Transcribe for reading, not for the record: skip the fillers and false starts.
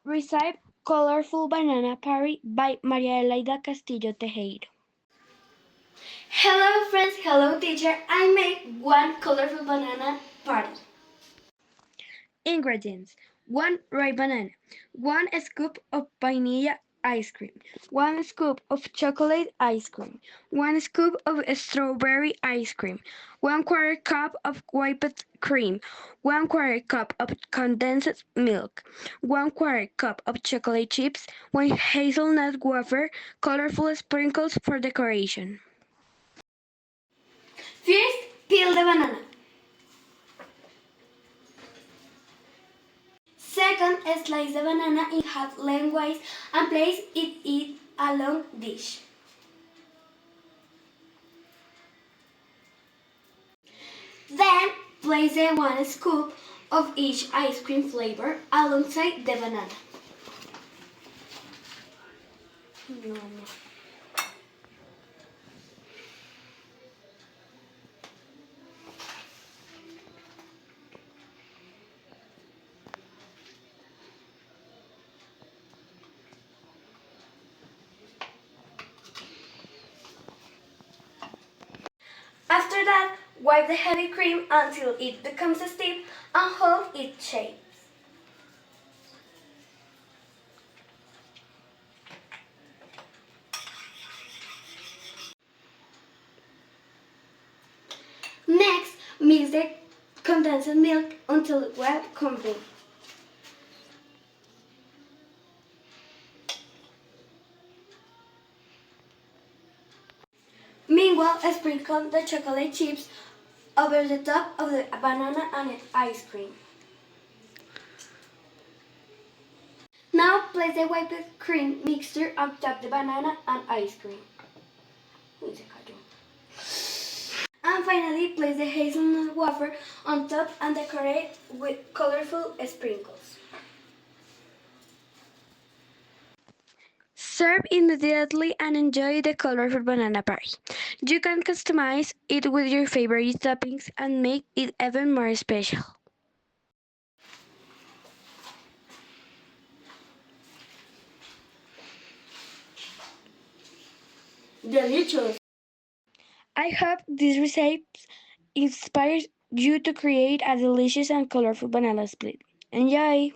Recipe Colorful Banana Party by Maria Elaida Castillo Tejero. Hello friends, hello teacher. I made one colorful banana party. Ingredients: 1 ripe banana, 1 scoop of vanilla ice cream, 1 scoop of chocolate ice cream, 1 scoop of strawberry ice cream, 1/4 cup of whipped cream, 1/4 cup of condensed milk, 1/4 cup of chocolate chips, 1 hazelnut wafer, colorful sprinkles for decoration. First, peel the banana. Second, slice the banana in half lengthwise and place it in a long dish. Then, place the 1 scoop of each ice cream flavor alongside the banana. After that, wipe the heavy cream until it becomes stiff and hold its shape. Next, mix the condensed milk until well combined. Meanwhile, sprinkle the chocolate chips over the top of the banana and ice cream. Now place the whipped cream mixture on top of the banana and ice cream. And finally, place the hazelnut wafer on top and decorate with colorful sprinkles. Serve immediately and enjoy the colorful banana party. You can customize it with your favorite toppings and make it even more special. Delicious! I hope this recipe inspires you to create a delicious and colorful banana split. Enjoy!